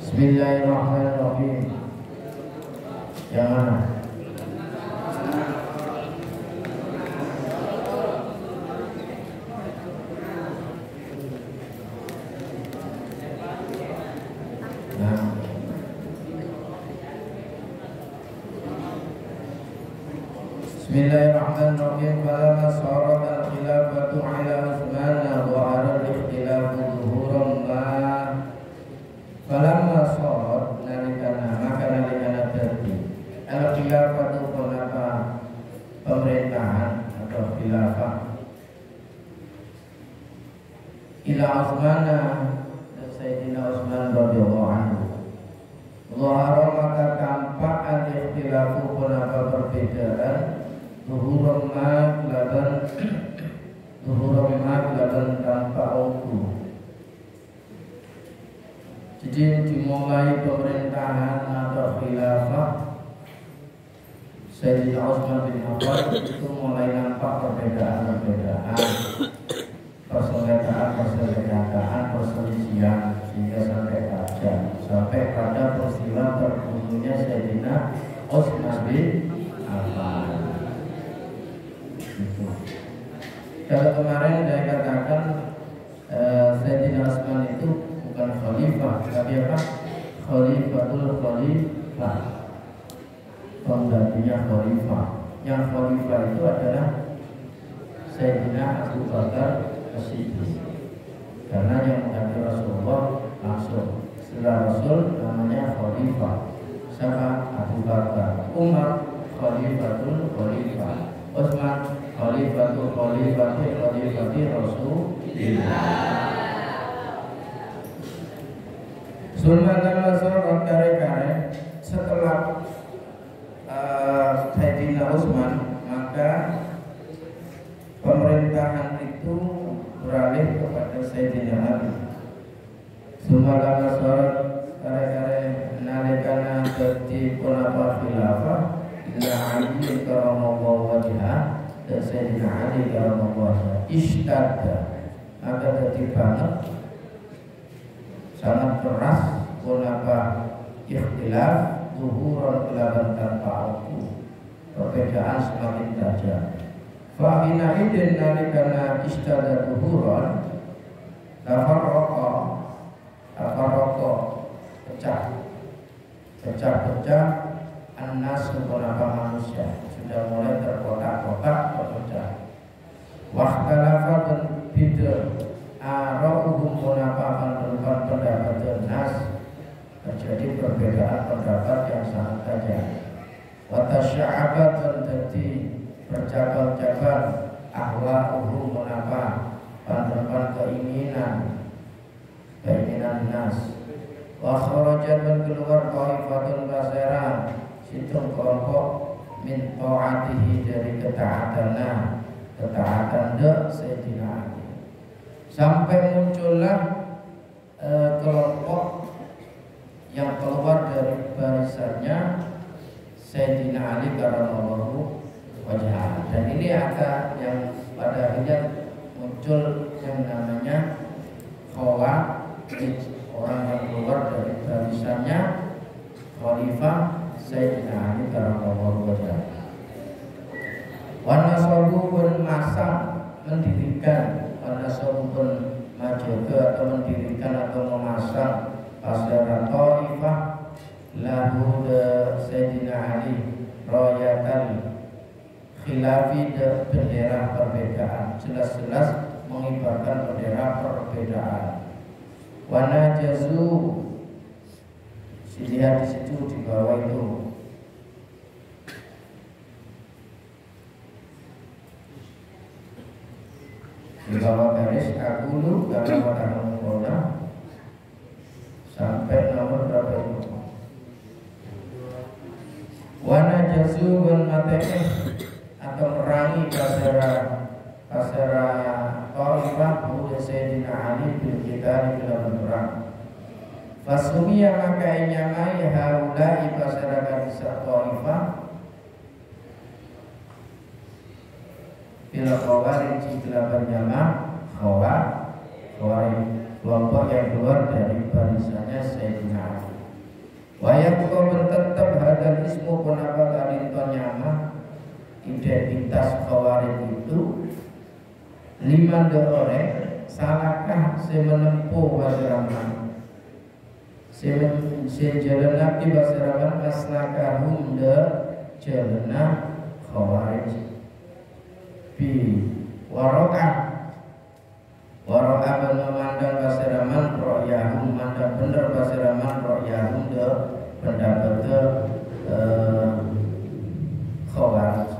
Bismillahirrahmanirrahim. Yang mana? Bismillahirrahmanirrahim. Falamma sarat al-khilafatu ala Utsman wa ara al-ikhtilafu zuhuran ma falamma sarat nalikana maka nalikana terjadi al-khilafatu konapa pemerintahan atau khilafah ila Utsman Sayyidina Utsman radhiyallahu anhu. Zahara maka tampak al-ikhtilafu konapa perbedaan Zuhuran laban tanpa uku. Jadi dimulai pemerintahan atau khilafah Sayyidina Utsman bin Affan itu mulai nampak perbedaan-perbedaan, perselisihan, sehingga sampai pada peristiwa terbunuhnya Sayyidina Utsman bin Affan. Kalau kemarin saya katakan Sayyidina Utsman itu bukan khalifah, tapi apa? Khalifatul khalifah, penggantinya khalifah. Yang khalifah itu adalah Sayyidina Abu Bakar As-Siddiq, karena yang mengganti Rasulullah langsung setelah Rasul namanya khalifah. Sama Abu Bakar, Umar khalifatul khalifah, Utsman khalifatul khalifati Rasulillah. Sulman Mas'ud kare-kare setelah Sayyidina Utsman, maka pemerintahan itu beralih kepada Sayyidina Ali. Sulman Mas'ud kare-kare nalikana dadi khilafah ila Ali karamallahu wajhah dan Sayyidina Ali karamallahu wajhah ishtadda, maka dadi banget sangat keras khilafah ikhtilaf zuhuran kelaban tanpa aku, perbedaan semakin tajam. Fa'ina idin nalikana istada zuhuran tafarroko pecah annas kepada manusia sudah mulai terkotak-kotak berpecah. Wakhtalafa dan bid'ah ara'uhum munafa'an pendapat nas, terjadi perbedaan pendapat yang sangat tajam. Watasya'abat dan jadi bercabang-cabang ahwa'uhum munafa'an keinginan nas. Wa kharajat dan keluar qaifatun basara situng kelompok min ta'atihi dari ketaatan Sayyidina Ali, sampai muncullah kelompok yang keluar dari barisannya Sayyidina Ali karramallahu wajhahu. Dan ini ada yang pada akhirnya muncul yang namanya Khawarij, orang yang keluar dari barisannya Khalifah Sayyidina Ali karramallahu wajhahu. Wanasabu pun masang mendirikan, wanasabu pun majaga atau mendirikan atau memasang pasara Taifah lahu Sayyidina Ali royatan khilafi bendera perbedaan, jelas-jelas mengibarkan bendera perbedaan. Wana jazu, lihat di situ di bawah itu. Di bawah garis aku dulu dalam pada nomor sampai nomor berapa itu? Wana jazu wal mateh atau merangi pasara Taifah buat Sayyidina Ali bin kita di dalam perang. Fasumia maka inyamai haulai pasara kisah Taifah bila Khawarij telah berjamaah Khawarij kelompok yang keluar dari barisannya Sayyidina Ali. Wayang kau bertetap hadal ismu kenapa kalinton nyama identitas Khawarij itu 5 orang salahkah semenempuh wasiraman sejalan nabi wasiraman maslakahum de jalana Khawarij bi warokah memandang pasiraman ro'yahum, mandang bener pasiraman ro'yahum de pendapat Khawarij.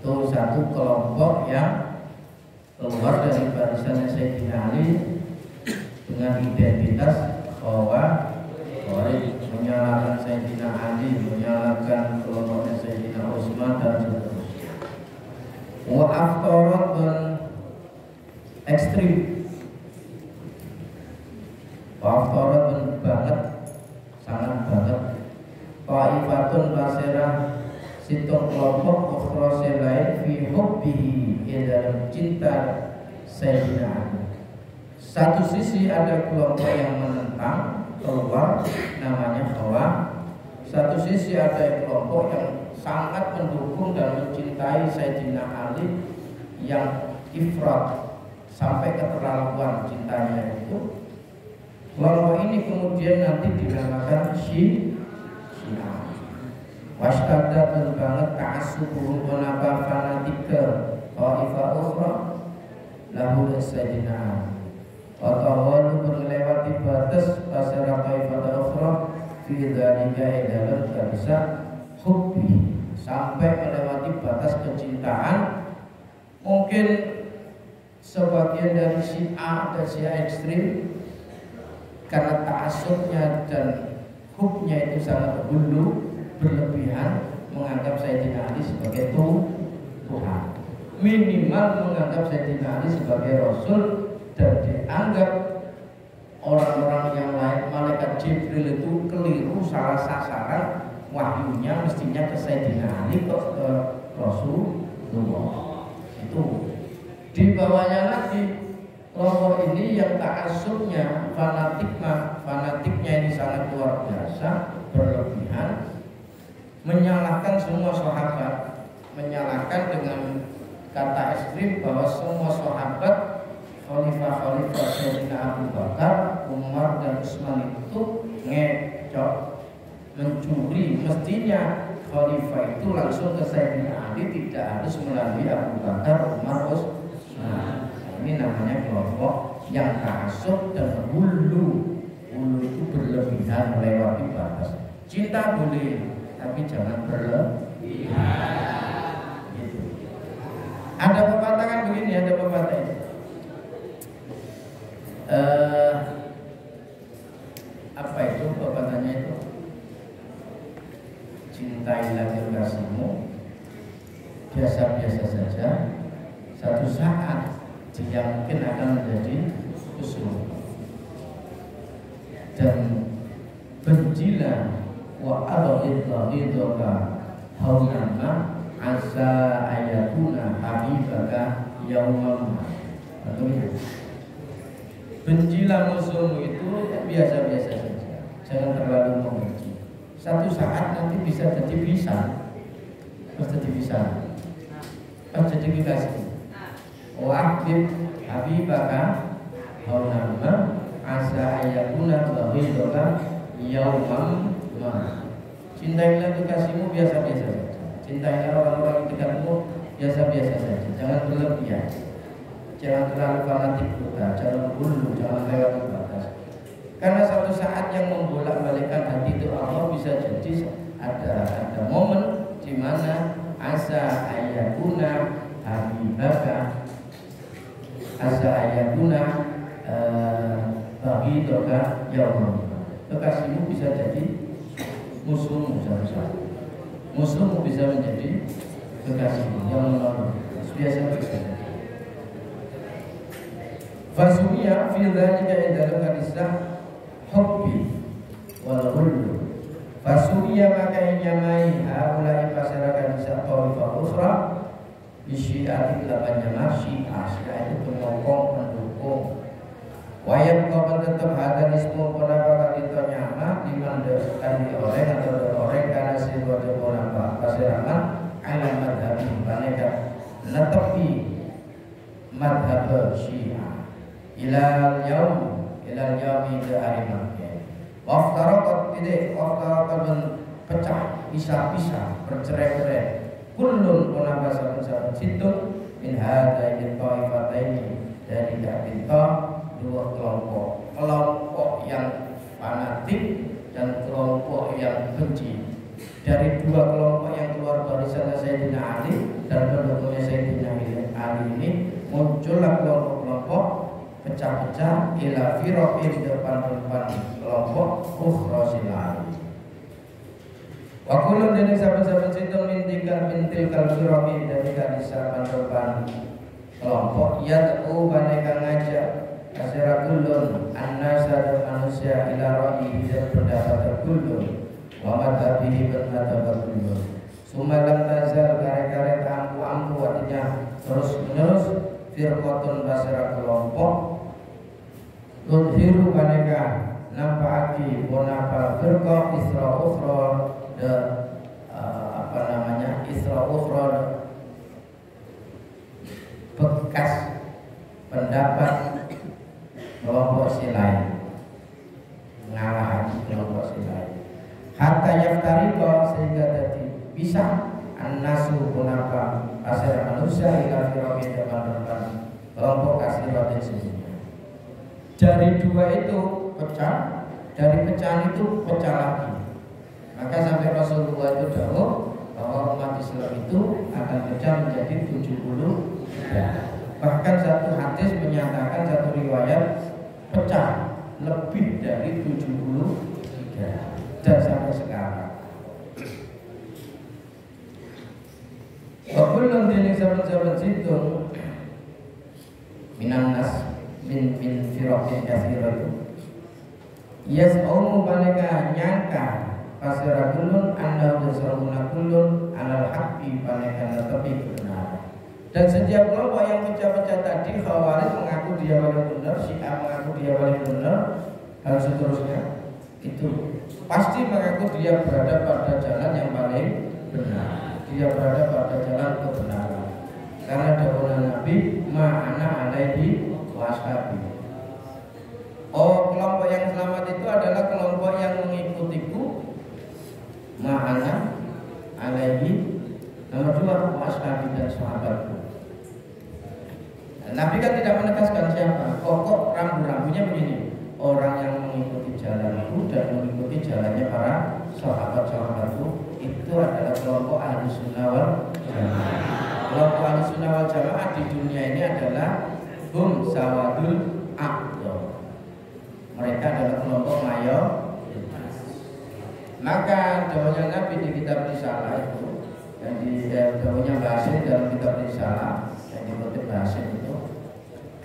Itu satu kelompok yang keluar dari barisan Sayyidina Ali dengan identitas Khawarij, menyalahkan Sayyidina Ali, menyalahkan kelompoknya Sayyidina Utsman dan seterusnya. Wa aftarat dan ekstrim, wa aftarat dan banget, sangat banget. Qaifatun basirah situng kelompok ukhra lain fi hubbihi dalam cinta Sayyidina Ali. Satu sisi ada kelompok yang menentang keluar namanya Khawarij. Satu sisi ada kelompok yang sangat mendukung dan mencintai Sayyidina Ali yang ifrat sampai keterlaluan cintanya itu. Kelompok ini kemudian nanti dinamakan Syiah. Wastadad banget ta'assubuhum menambah fanatika Taifah ukhra lahu Sayyidina Ali. Watawalu berlewati batas pasara Taifah ukhra fi dzalika dalam kabisa hubbi, sampai melewati batas kecintaan. Mungkin sebagian dari Syiah dan Syiah ekstrim karena ta'assubnya dan hubnya itu sangat berlebihan, menganggap Sayyidina Ali sebagai Tuhan, minimal menganggap Sayyidina Ali sebagai Rasul, dan dianggap orang-orang yang lain malaikat Jibril itu keliru, salah sasaran wahyunya mestinya ke Sayyidina Ali kok ke Rasulullah. Itu di bawahnya lagi Kelompok ini yang ta'assubnya, fanatiknya ini sangat luar biasa, berlebihan, menyalahkan semua sahabat, menyalahkan dengan kata ekstrim bahwa semua sahabat khalifah Sayyidina Abu Bakar, Umar dan Utsman itu ngecok, mencuri. Mestinya khalifah itu langsung ke Sayyidina Ali, tidak harus melalui Abu Bakar, Umar, Utsman. Ini namanya kelompok yang ta'assub dan hulu itu berlebihan, melewati batas. Cinta boleh, tapi jangan berlebihan. Gitu. Ada pepatah kan begini, ada pepatah ini. Apa itu pepatahnya itu? Cintailah kekasihmu biasa-biasa saja, satu saat dia mungkin akan menjadi usul. Dan bencilah wa adhidha haunama asa ayatuna habibaka yaumam. Bencilah musuhmu itu biasa-biasa saja, jangan terlalu membenci. Satu saat nanti bisa jadi pas jadi kekasih. Wahbib habibaka haunama asa ayakuna bahidaka yaumam ma. Cintailah kekasihmu biasa-biasa saja. Cintailah orang-orang dekatmu biasa-biasa saja. Jangan berlebihan. Jangan terlalu fanatik juga. Jangan hulu, jangan lewat batas. Karena satu saat yang membolak-balikkan hati itu Allah, bisa jadi ada momen di mana asa ayakuna habibaka asa'ayakuna bagi doka yaumam. Kekasihmu bisa jadi musuhmu satu saat. Musuhmu bisa menjadi kekasihmu yang menolong. Biasa-biasa. Fasumiya fi dzalika indalam hadisah hubbi wal ghullu. Fasumiya maka nyamai haulai masyarakat bisa tawifah ukhra Syiah delapan jamaah Syiah itu penyokong, pendukung. Wayang kau tetap ada ismu penapa kali nyama dimandaskan di orang atau orang karena sebuah penapa pasiraman alam madhabi mereka netepi madhab Syiah ilal yaumi ke hari makin. Waftarokat pecah, pisah-pisah, bercerai-berai. Kullun punapa saben-saben situ min hadaini taifataini, dari kita dua kelompok yang fanatik dan kelompok yang benci. Dari dua kelompok yang keluar barisan Sayyidina Ali dan pendukungnya Sayyidina Ali ini muncullah kelompok-kelompok pecah-pecah ila firaqin depan kelompok ukhra silali. Wa kullu dene saben-saben sinten mintil kalbirami dari kanisa pandepan kelompok ya teu baneka ngajak asira kullun annasa dan manusia ila ra'i dan pendapat kullun wa madhabihi dan madhab kullun sumalam tazal kare-kare ampu artinya terus-menerus firqatun basira kelompok tudhiru baneka nampaki bonapa firqah isra ukhra isra ukhra bekas pendapat kelompok si lain, mengalahkan kelompok si lain. Hatta yaftariko sehingga tadi bisa an-nasu punapa asal manusia ila firaqin depan kelompok kasiratin sesungguhnya. Dari dua itu pecah, dari pecahan itu pecah lagi. Maka sampai Rasulullah itu dahulu bahwa umat Islam itu akan pecah menjadi 70. Bahkan satu hadis menyatakan, satu riwayat pecah lebih dari 73 dan sampai sekarang. Wabulun dini sahabat-sahabat situ minan nas min firaqin katsirah. Yas'umu balika nyangka pasirah kulun anda bersaruna kulun alal haqqi balika tepi benar. Dan setiap kelompok yang pecah-pecah tadi, Khawarij mengaku dia paling benar, Syiah mengaku dia paling benar, dan seterusnya. Itu pasti mengaku dia berada pada jalan yang paling benar. Dia berada pada jalan kebenaran. Karena dawuh Nabi, ma'ana alaihi washabi. Oh, kelompok yang selamat itu adalah kelompok yang mengikutiku, ma'ana alaihi. Nomor 2, washabi dan sahabatku. Nabi kan tidak menegaskan siapa. Kok rambu-rambunya begini. Orang yang mengikuti jalanku dan mengikuti jalannya para sahabat-sahabatku, itu adalah kelompok Ahlus Sunnah wal Jamaah. Kelompok Ahlus Sunnah wal Jamaah di dunia ini adalah hum sawadul aqdha. Mereka adalah kelompok mayoritas. Maka dawuhnya Nabi di kitab Risalah itu, yang di dawuhnya Basin dalam kitab Risalah yang dikutip Basin itu,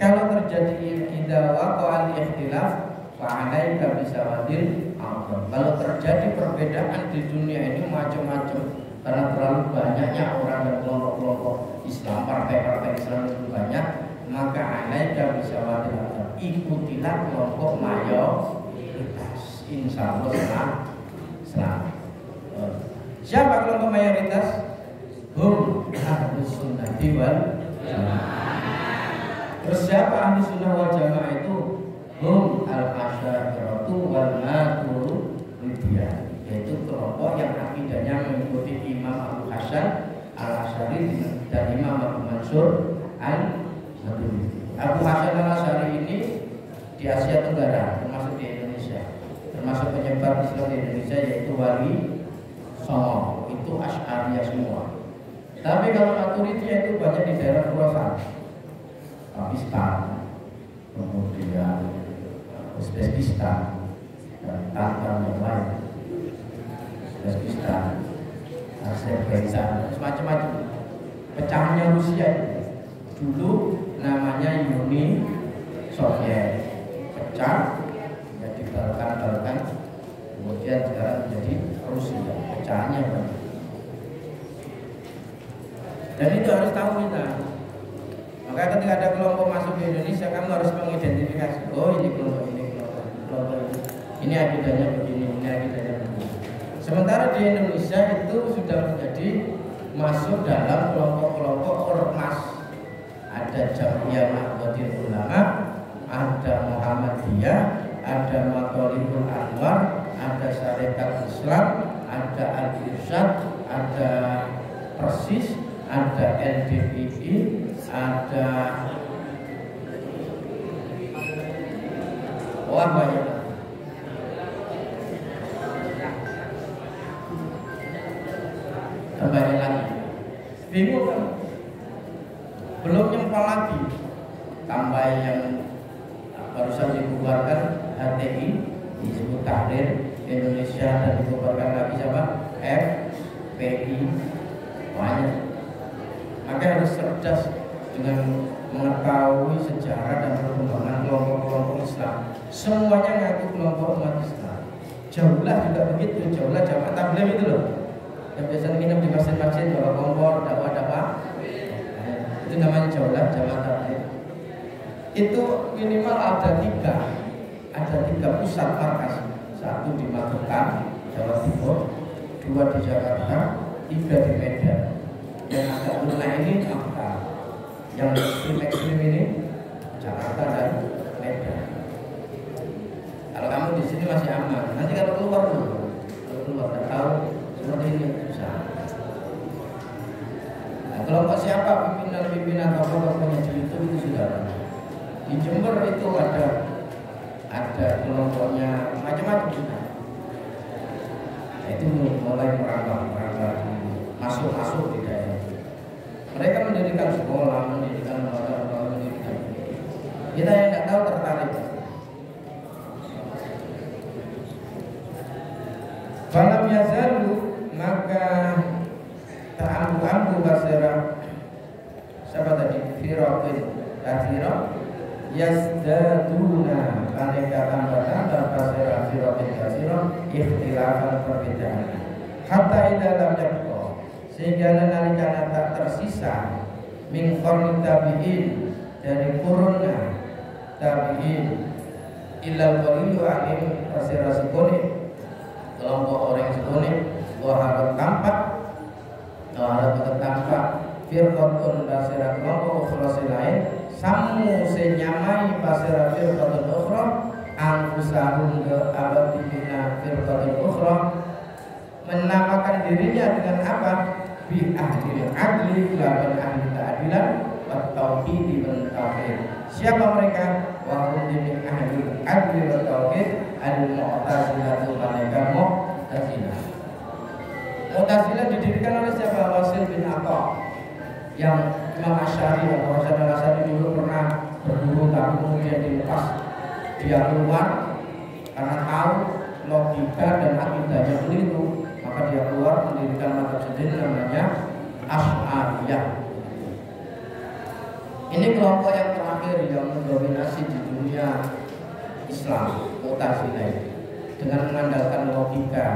kalau terjadi idza waqa'al ikhtilaf fa'alaika bisawadil aqdha. Kalau terjadi perbedaan di dunia ini macam-macam karena terlalu banyaknya orang dan kelompok-kelompok Islam, partai-partai Islam itu banyak, maka alaika bisawadil aqdha. Ikutilah kelompok mayoritas, insyaallah selamat. Siapa kelompok mayoritas? Hum Ahlus Sunnati wal Jamaah. Terus siapa Ahlus Sunnah wal Jamaah itu? Hum al-asy'ariyatu wal maturidiyah, yaitu kelompok yang akidahnya mengikuti Imam Abu Hasan al-Asy'ari dan Imam Abu Mansur al-Maturidi. Abu Hasan al-Asy'ari ini di Asia Tenggara, termasuk di Indonesia, termasuk penyebar Islam di Indonesia, yaitu Wali Songo, itu Asy'ariyah semua. Tapi kalau Maturidiyah itu banyak di daerah Khurasan, Pakistan, kemudian Uzbekistan, dan Tartar yang lain, Uzbekistan, Azerbaijan, macam-macam. Pecahnya Rusia itu dulu namanya Uni Soviet, pecah jadi Balkan, kemudian sekarang menjadi Rusia. Pecahnya banyak. Dan itu harus tahu kita. Maka ketika ada kelompok masuk di Indonesia, kamu harus mengidentifikasi. Oh, ini kelompok ini, kelompok ini. Ini akidahnya begini, ini akidahnya begini. Sementara di Indonesia itu sudah menjadi masuk dalam kelompok-kelompok ormas. Ada Jam'iyah Nahdlatul Ulama, ada Muhammadiyah, ada Mathalibul Anwar, ada Syarikat Islam, ada Al-Irsyad, ada Persis, ada LDII, ada banyak. Tambahin lagi. Bingung kan? Belum nyempal lagi. Tambah yang barusan dibubarkan HTI, disebut Tahrir Indonesia, dan dibubarkan lagi siapa? FPI. Banyak. Maka harus cerdas dengan mengetahui sejarah dan perkembangan kelompok-kelompok Islam. Semuanya ngaku kelompok umat Islam. Jauhlah juga begitu, jauhlah jamaah tabligh itu loh, yang biasanya nginep di masjid-masjid, bawa kompor, dakwah-dakwah. Itu namanya jauhlah jamaah tabligh. Itu minimal ada tiga pusat markas. Satu di Magetan, Jawa Timur, 2 di Jakarta, 3 di Medan. Yang agak lunak ini apa? Yang ekstrim ini Jakarta dan Medan. Kalau kamu di sini masih aman. Nanti kalau keluar tak tahu seperti ini susah. Nah, kelompok siapa pimpinan tokoh-tokohnya di YouTube itu sudah ada. Di Jember itu ada kelompoknya macam-macam sudah. Nah, itu mulai merambah masuk di daerah. Mereka mendirikan sekolah, mendirikan lembaga, mendirikan. Kita yang tidak tahu tertarik. Falam yazalu, maka ta'ambu basira. Siapa tadi? Firaqin katsira yazdaduna, mereka tambah basira firaqin katsira ikhtilafan perbedaan. Hatta idza lam yabqa, sehingga nalika tak tersisa min qarni tabi'in, dari kurunnya tabi'in, ilal qalilu alim asira sekuni, kelompok orang sekuni harap tampak firqatun basira kelompok ukhra lain samu senyamai basira firqatun ukhra angkusahum ke abadina firqatun ukhra, menamakan dirinya dengan apa? Bi ahli adli, lawan ahli keadilan, wa tauhid dan tauhid. Siapa mereka? Wa hum min ahli adli wa tauhid, al-mu'tazilah, mereka mu'tazilah. Mu'tazilah didirikan oleh siapa? Wasil bin Atha, yang Imam Asy'ari atau Hasan al-Asy'ari dulu pernah berburu tapi kemudian dilepas, dia keluar karena tahu logika dan akidahnya keliru, maka dia keluar mendirikan mazhab sendiri namanya Asy'ariyah. Ini kelompok yang terakhir yang mendominasi di dunia Islam, Mu'tazilah, dengan mengandalkan logika.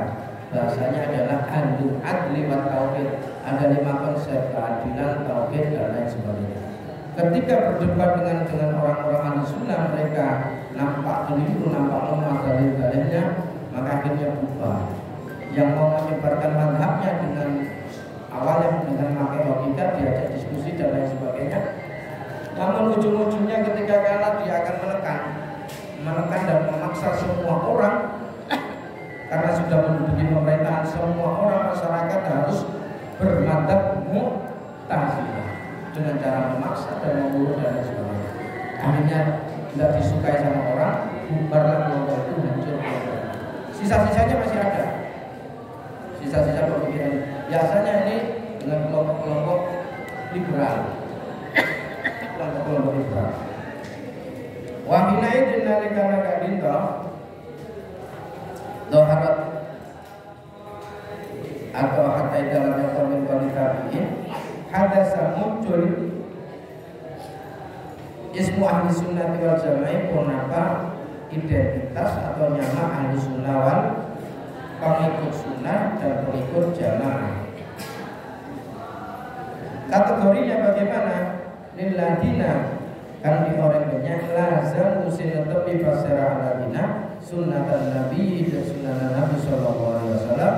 Bahasanya adalah ahlu adli wa tauhid, ada 5 konsep: keadilan, tauhid, dan lain sebagainya. Ketika berdebat dengan orang-orang ahli sunnah, mereka nampak keliru, nampak lemah dalil-dalilnya, maka akhirnya bubar. Yang mau menyebarkan madhabnya dengan awalnya dengan memakai logika, diajak diskusi dan lain sebagainya, namun ujung-ujungnya ketika kalah dia akan menekan dan memaksa semua orang. Karena sudah menduduki pemerintahan, semua orang masyarakat harus bermadzhab Mu'tazilah dengan cara memaksa dan membunuh dan lain sebagainya. Akhirnya tidak disukai sama orang, bubarlah kelompok itu, hancur. Sisa-sisanya masih ada. Sisa-sisa pemikiran. Biasanya ini dengan kelompok-kelompok liberal. Kelompok-kelompok liberal. Wahina idin nalikana kadinta doharat atau hatta dalam yang komen tabi'in hadasa muncul ismu ahli sunnah wal jamaah, punapa identitas atau nama ahli sunnah wal pengikut sunnah dan pengikut jamaah. Kategorinya bagaimana? Lilladina, kan di orang banyak lazam usin tepi pasara aladina sunnatan nabi dan sunnah nabi sallallahu alaihi wasallam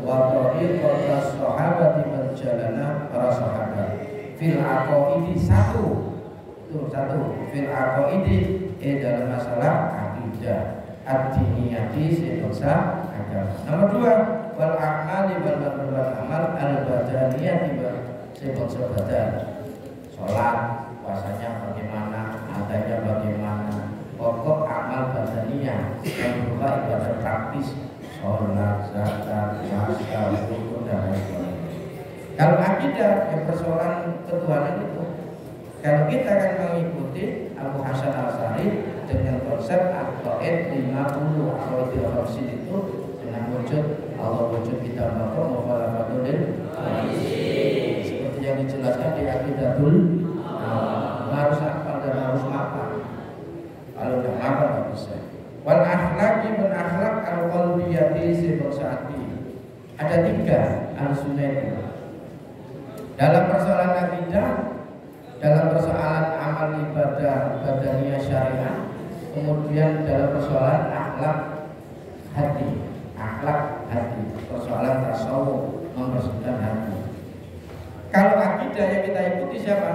wa tariqat sahabati berjalana para sahabat fil aqaidi satu fil aqaidi dalam masalah akidah ad-diniyati sebangsa agama. Nomor 2 wal a'mali wal amal al badaniyati sebangsa badan, salat, puasanya bagaimana, adanya bagaimana, pokok amal badaniyah yang berupa ibadah praktis, sholat, zakat, puasa, rukun dan lain sebagainya. Kalau akidah yang persoalan ketuhanan itu, kalau kita akan mengikuti Abu Hasan Al-Asy'ari dengan konsep aqaid 50 aqaidil khamsin itu dengan wujud Allah, wujud kita bakal mukhalafatul seperti yang dijelaskan di Aqidatul harus apa dan harus apa. Kalau tidak apa tidak bisa. Wal akhlaqi ben akhlaq al qalbiyati sibosati. Ada 3 al-sunnah dalam persoalan akidah, dalam persoalan amal ibadah badaniyah syariah, kemudian dalam persoalan akhlak hati, persoalan tasawuf, membersihkan hati. Kalau akidah yang kita ikuti siapa?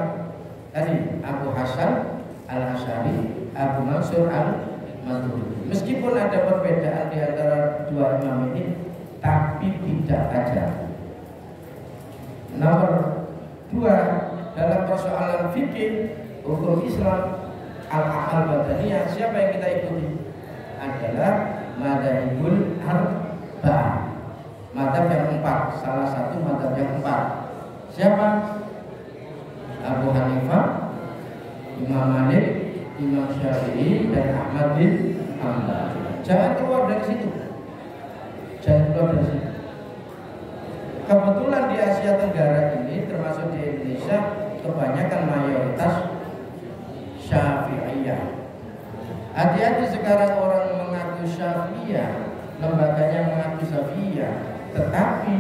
Tadi Abu Hasan Al-Asy'ari, Abu Mansur Al-Maturidi. Meskipun ada perbedaan di antara 2 imam ini, tapi tidak tajam. Nomor 2 dalam persoalan fikih hukum Islam al-aqal badaniyah, siapa yang kita ikuti? Adalah madzhabul arba'ah, madzhab yang 4, salah satu madzhab yang 4. Siapa? Abu Hanifah, Imam Malik, Imam Syafi'i, dan Ahmad bin Hanbal. Jangan keluar dari situ. Kebetulan di Asia Tenggara ini, termasuk di Indonesia, kebanyakan mayoritas Syafi'iyah. Hati-hati sekarang orang mengaku Syafi'iyah, lembaganya mengaku Syafi'iyah, tetapi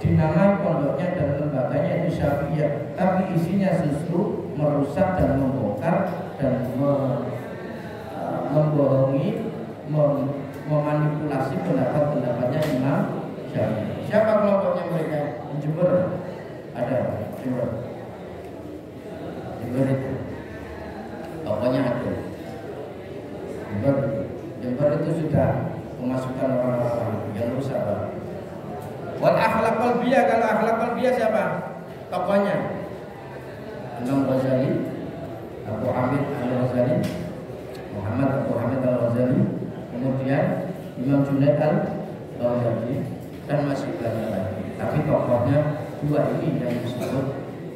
di dinamai pondoknya dan lembaganya itu Syafi'iyah, tapi isinya justru merusak dan membongkar dan membohongi, memanipulasi pendapat-pendapatnya Imam Syafi'i. Siapa kelompoknya mereka? Jember ada, Jember itu pokoknya ada. Jember itu sudah memasukkan orang-orang yang rusak. Wal akhlaq qalbiyah, kalau akhlaq qalbiyah siapa? Tokohnya Imam Ghazali, Abu Hamid Al-Ghazali, Muhammad Abu Hamid Al-Ghazali, kemudian Imam Junaid Al-Baghdadi, dan masih banyak lagi. Tapi tokohnya dua ini yang disebut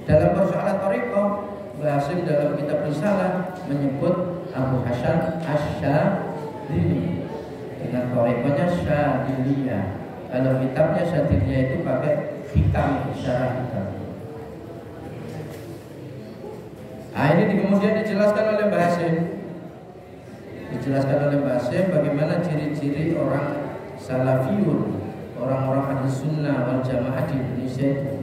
dalam persoalan thariqah. Bahasim dalam kitab Risalah menyebut Abu Hasan Asy-Syadzili dengan thariqahnya Syadziliyah. Kalau kitabnya Syadziliyah itu pakai hikam, syarah hikam. Nah, ini kemudian dijelaskan oleh Bahasim. Bagaimana ciri-ciri orang salafiyun, orang-orang ahli sunnah wal jamaah di Indonesia itu.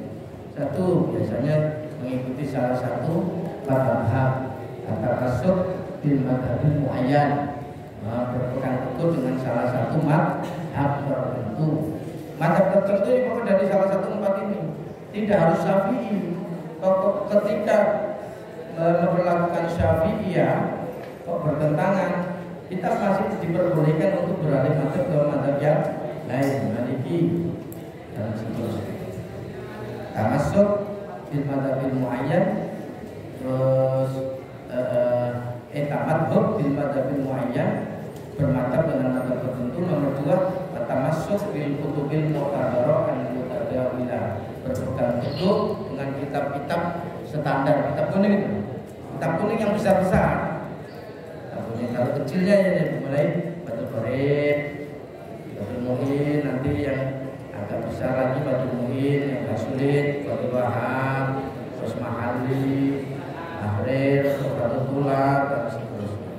Satu, biasanya mengikuti salah satu madhab atau masuk bil madhabil muayyan, berpegang teguh dengan salah satu madhab tertentu. Madhab tertentu ini pokoknya dari salah satu empat ini. Tidak harus Syafi'i. Ketika memperlakukan Syafi'iyah kok bertentangan, kita masih diperbolehkan untuk beralih madhab ke madhab yang lain, Maliki dan seterusnya. Masuk bil madhabil muayyan, terus tamadhub bil madhabil muayyan, bermadhab dengan madhab tertentu. Nomor dua, tamasuk bil kutubil mu'tabarah an mutadawilah, berpegang teguh dengan kitab-kitab standar, kitab kuning itu, kitab kuning yang besar-besar. Kitab kuning kalau kecilnya ya mulai Fathul Qorib, Fathul Mu'in, nanti yang agak besar lagi Fathul Mu'in, yang agak sulit Fathul Wahab, terus Mahalli, Tahrir, Fathul Tulab, dan seterusnya.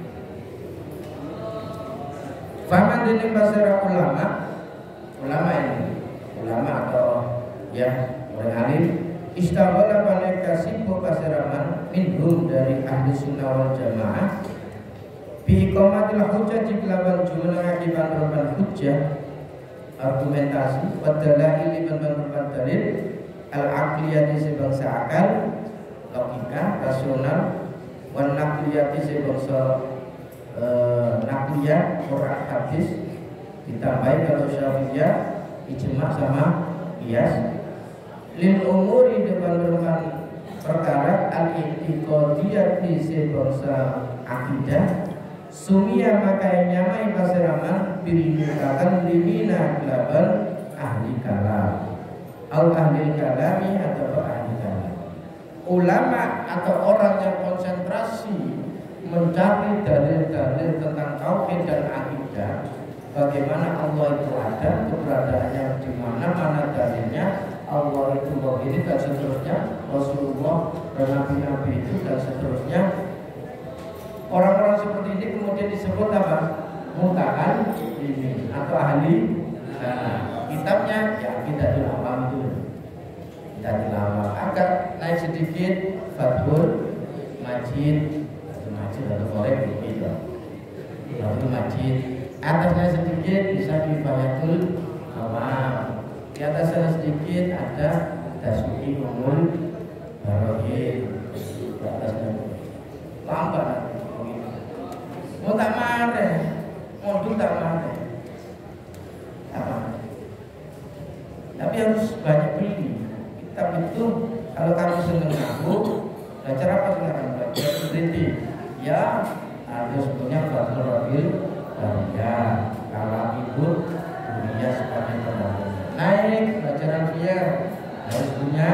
Fahaman dini pasara ulama atau ya orang alim, istaghala paneka sibu pasaraman minhum dari ahli sunnah wal jamaah bi iqamatil hujjah jiblaban jumlah akibat rupan hujjah, argumentasi wadalail liman dalil al-aqliyati sebangsa akal, logika, rasional, wan naqliyati sebangsa nakliyah, Quran, hadis, ditambahi kalau Syafi'iyah ijma sama qiyas. Lil umuri depan perkara al-i'tiqadiyati sebangsa akidah, sumia maka nyamai pasiraman bil mutakallimina laban ahli kalam au ahli kalami atau ahli kalam. Ulama atau orang yang konsentrasi mencari dalil-dalil tentang tauhid dan akidah, bagaimana Allah itu ada, keberadaannya di mana dalilnya, Allah itu begini dan seterusnya, Rasulullah dan Nabi-Nabi itu dan seterusnya. Orang-orang seperti ini kemudian disebut apa? Mutakallimin atau ahli. Kitabnya ya kita dilawam itu, kita dilawam. Agak naik sedikit Fathul Majid atau korek gitu. Fathul Majid. Atasnya sedikit bisa Kifayatul Awam. Di atasnya sedikit ada Tasuki Umul Barohin. Di atasnya lambat. Mau tak marah, mau tak marah. Tapi harus banyak beli. Kitab itu kalau kamu senang ngaku, belajar apa sekarang? Belajar peneliti. Ya, ada sebetulnya Fathul Rabil, ya, kalau ibu, dunia seperti itu. Naik pelajaran dia harus punya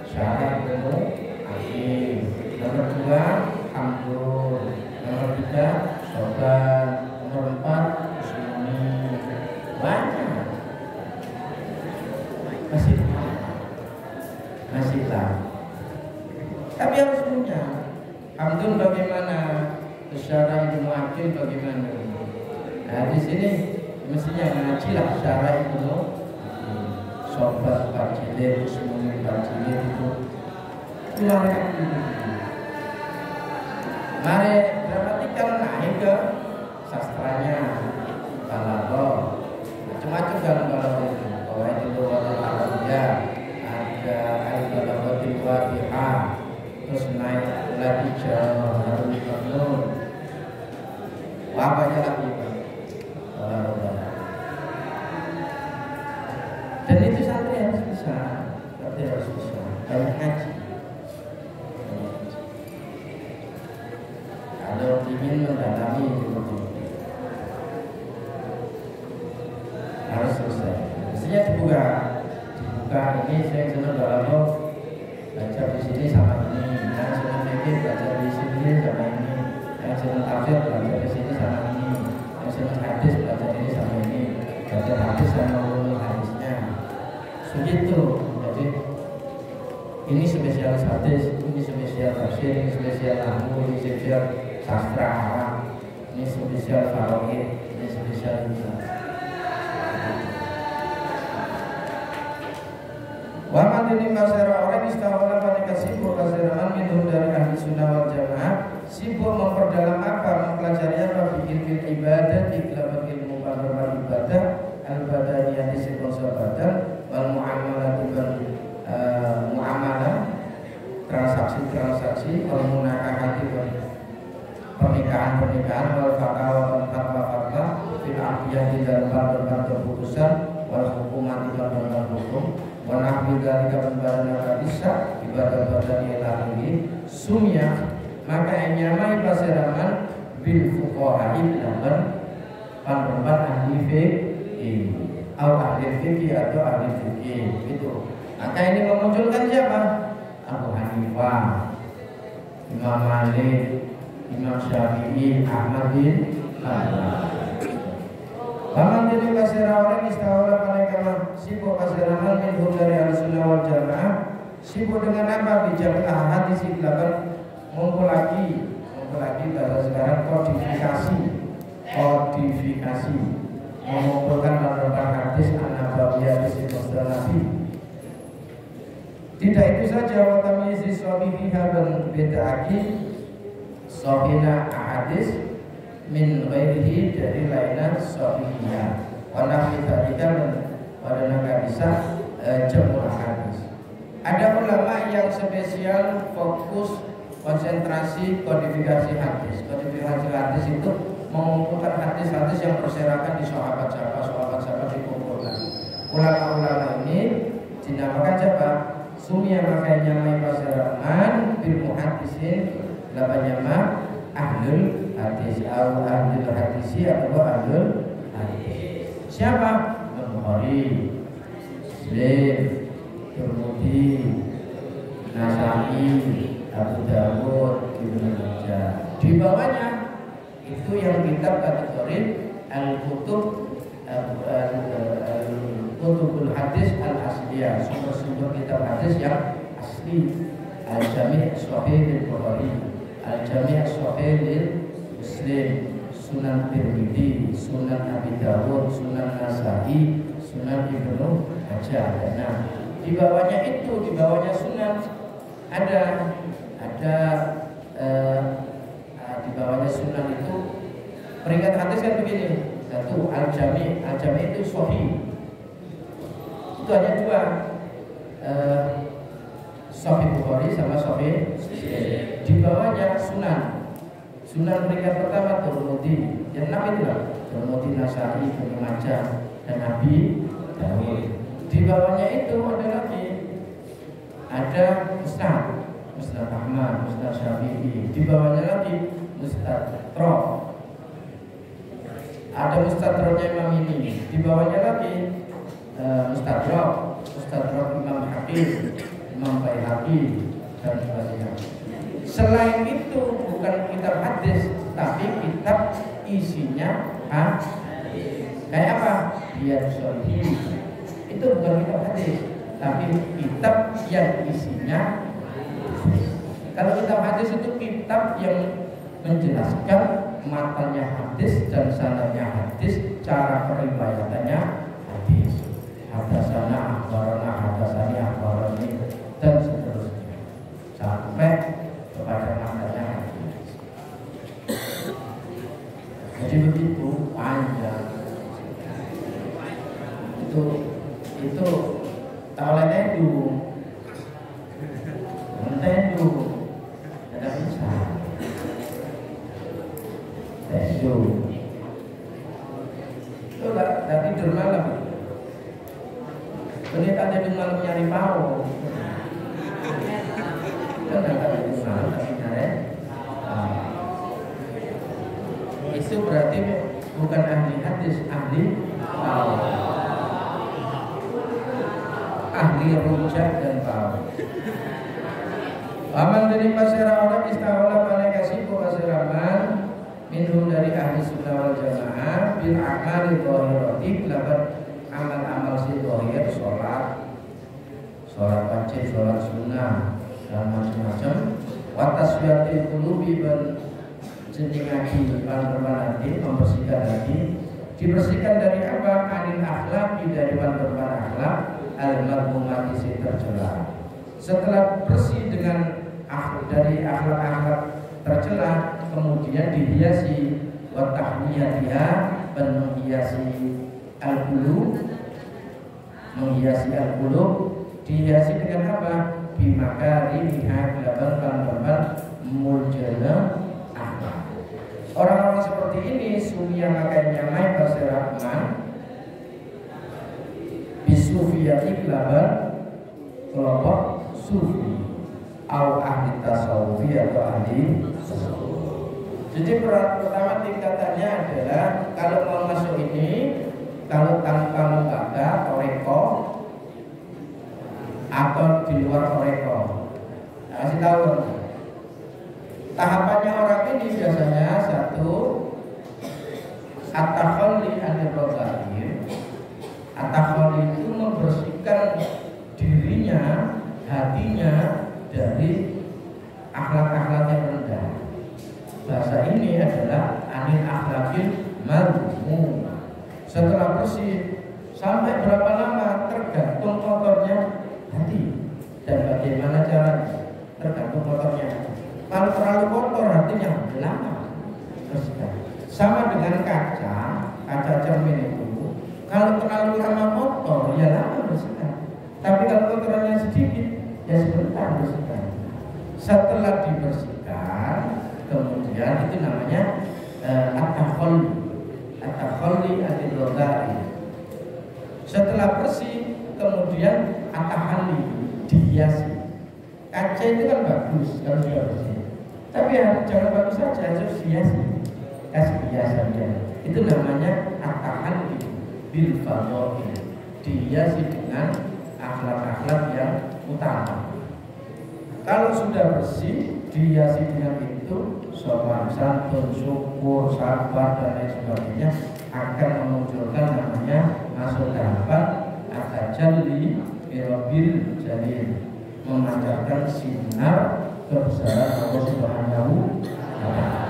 syarah ilmu akhir. Nomor dua, Hamdul. Nomor tiga, Soban. Nomor empat, Usmani. Banyak. Masih tahu. Tapi harus punya. Hamdul bagaimana? Syarah ilmu akhir bagaimana? Nah di sini mestinya ngaji lah syarah ilmu. sobat Pak Jilid, Usmuni Pak Jilid itu keluarga itu. Mari perhatikan naik ke sastranya, balaghah, macam-macam dalam balaghah itu. Bahwa itu lughatul Arabiyah, ada al-balaghatul wadihah, terus naik lagi Jawharul Kanun. Wah, banyak lagi Pak. Dan itu santri harus bisa, banyak ngaji. Kalau ingin mendalami seperti itu harus selesai. Mestinya dibuka ini. Saya senang kalau belajar di sini sama ini, yang senang fikih belajar di sini sama ini, yang senang tafsir belajar di sini sama ini, yang senang hadis belajar ini sama ini, belajar hadis sama ulumul hadisnya. Begitu. Jadi ini spesialis hadis, ini spesial tafsir, ini spesial nahwu, ini spesial sastra Arab, ini spesial faraid, ini spesial ini. Wa man ini masyarakat orang istawala pada sibuk kasiraman minum dari ahli sunnah wal jamaah, sibuk memperdalam apa, mempelajari apa, bikin ibadah, ikhlamat ilmu pada ibadah, al-badaniyah di sekonsol badan, wal muamalah dan muamalah, transaksi, wal munakahati, pernikahan, wal fatwa dan fatwa, fil aqiyah di dalam bab keputusan, wal hukumat di dalam hukum, wa nahwi dzalika min badana hadisa ibadah ilahi sumya, maka enyamai pasiraman bil fuqaha ilaman panremban ahli fikih atau ahli fikih atau ahli fikih itu. Maka ini memunculkan siapa? Abu Hanifah, Imam Malik, Imam Syafi'i, Ahmad bin Hanbal. Paman diri kasira orang istawala pada kama sibuk kasiraman minhum dari al-sunnah wal jamaah, sibuk dengan apa? Bicara hadis ikhlaban, ngumpul lagi bahasa sekarang kodifikasi, mengumpulkan beberapa hadis an-nabawiyah hadis Nabi. Tidak itu saja, wa tamyizi sahihiha dan bedaki sahihna hadis min ghairihi dari lainnya sahihnya. Wa nahwi dzalika pada naga bisa jumlah hadis. Ada ulama yang spesial fokus konsentrasi kodifikasi hadis. Kodifikasi hadis itu mengumpulkan hadis-hadis yang berserakan di sahabat dikumpulkan. Ulama-ulama ini dinamakan siapa? Sumia makanya mai pasaraman bil muhaddisin labanyama ahlul hadis atau ahlul hadisi atau ahlul hadis. Siapa? Bukhari, Muslim, Tirmidzi, Nasa'i, Abu Dawud, Ibnu Majah. Di bawahnya itu yang kitab kategori al-kutub kutubul hadis al-asliyah, sumber-sumber kitab hadis yang asli. Al-Jami' Sahih Bukhari, Al-Jami' Sahih Muslim, Sunan Tirmidzi, Sunan Abi Dawud, Sunan Nasa'i, Sunan Ibnu Majah. Nah, di bawahnya Sunan ada di bawahnya Sunan itu peringkat hadis kan begini. Satu Al-Jami' itu Sahih. Itu hanya dua, Sahih Bukhari sama Sahih. Di bawahnya Sunan peringkat pertama Tirmidzi, yang 6 itu lah Tirmidzi, Nasa'i, Ibnu Majah dan Abi Dawud. Di bawahnya itu ada lagi, ada Musnad Ahmad, Musnad Syafi'i. Di bawahnya lagi Mustadrak, ada Mustadraknya Imam ini. Di bawahnya lagi Mustadrak Imam Hakim, Imam Baihaqi dan sebagainya. Selain itu bukan kitab hadis, tapi kitab isinya hadis. Kayak apa? Riyadhus Shalihin. Itu bukan kitab hadis, tapi kitab yang isinya hadis. Kalau kitab hadis itu kitab yang menjelaskan matanya hadis dan sanadnya hadis, cara periwayatannya hadis. Hadasana akhbarana, hadasani, akhbarani, dan seterusnya sampai kepada maknanya hadis. Jadi begitu panjang. Itu taulan itu mentendu tidak bisa tendu itu tidak tidur malam. Ini tak tidur malam nyari pau kan tidak tidur malam tapi nyari itu berarti bukan ahli hadis, ahli pau, ahli rujak dan pau. Aman dari pasera orang istahola pada kasibu paseraman minhum dari ahli sunnah wal jamaah bil amali dhahirati kelaban amal-amal si dhahir, sholat wajib, sholat sunnah dan macam-macam. Wa tasfiyatil qulubi ban jenengati pan-pan hati, membersihkan hati. Dibersihkan dari apa? Anil akhlak, dari pan-pan akhlak al-madhumati si tercela. Setelah bersih dengan dari akhlak-akhlak tercela, kemudian dihiasi wa tahniyatiha, dan menghiasi al-qulub, dihiasi dengan apa? Bimakarimiha, kelaban muljana akhlak. Orang-orang seperti ini sunnah makanya main bahasa Rahman bisufiyati kelaban kelompok sufi au ahli tasawufi atau ahli tasawuf. Jadi pertama tingkatannya adalah kalau mau masuk ini, kalau tanpa lembaga toreko atau di luar toreko, kasih tahu. Tahapannya orang ini biasanya satu, at-takhalli anil radha'ir. At-takhalli itu membersihkan dirinya, hatinya dari akhlak-akhlak yang rendah. Bahasa ini adalah anil akhlakil madhmum. Setelah bersih, sampai berapa lama tergantung kotornya hati dan bagaimana caranya, tergantung kotornya. Kalau terlalu kotor hatinya lama bersihkan. Sama dengan kaca cermin itu, kalau terlalu lama kotor ya lama bersihkan. Tapi kalau kotorannya sedikit ya sebentar bersihkan. Setelah dibersihkan, kemudian itu namanya at-takhalli anil radha'ir. Setelah bersih, kemudian at-tahalli, dihiasi. Kaca itu kan bagus kalau sudah bersih, tapi ya jangan bagus saja, harus hiasi, kasih hiasan dia. Itu namanya at-tahalli bil fadha'il, dihiasi dengan akhlak-akhlak yang utama. Kalau sudah bersih, dihiasi dengan itu, sopan santun, syukur, sabar dan lain sebagainya, akan memunculkan namanya masuk tahapan at-tajalli bil jalil, memancarkan sinar kebesaran Allah Subhanahu wa ta'ala.